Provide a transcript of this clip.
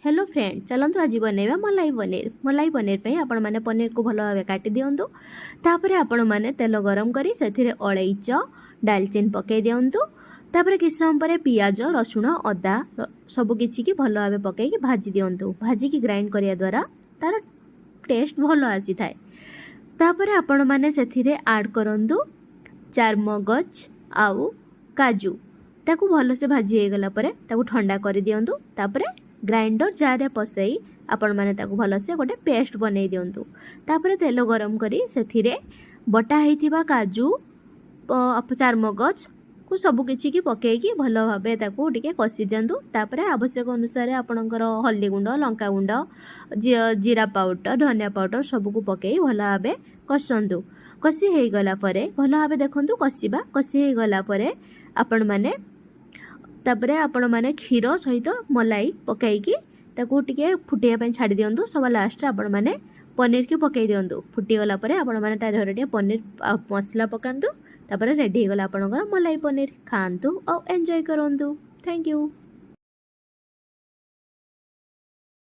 Hello friend चलतु आज बनैबा मलाई पनीर पे आपण मैंने पनीर को भल भाव काटी दिंतु तापर आपण मैंने तेल गरम करी से अलैच डालचीन पकई दिंतु तापर किछ समय पर पियाज रसुण अदा सबकि की भल भाव पकईकि भाजी दिंतु भाजिकी ग्राइंड करिया द्वारा तार टेस्ट भल आसी थाए। तापर आपण मैंने से आड करंतु चारमगज आउ काजू ताकू भल से भाजी हो गला परे ताकू ठंडा कर दिंतु तापर ग्राइंडर जार पसई आपण मैंने ताकू भल से गोटे पेस्ट बनै दिंतु तापर तेल गरम करी से बटा होइथिबा काजू चारमगज को सब किछि की पकईकि भल भाबे ताकू टिके कसी दिंतु तापर आवश्यक अनुसार आपणकर हल्दी गुंड लंका गुंड जीरा पाउडर धनिया पाउडर सबको पकई भल भाबे कसंतु कसी हो गला परे भल भाबे देखंतु कसीबा कसी हो गला परे आपण माने तापरे आपण माने क्षीर सहित मलाई पकईकि ताकू टिके फुटिया पे छाड़ी दिंतु सब लास्ट आपण माने पनीर की पकई दिंतु फुटी गला परे आपण माने ता टिके पनीर मसला पकांतु तापरे रेडी हो गला आपणकर मलाई पनीर खांतु और एंजॉय करंतु। Thank you.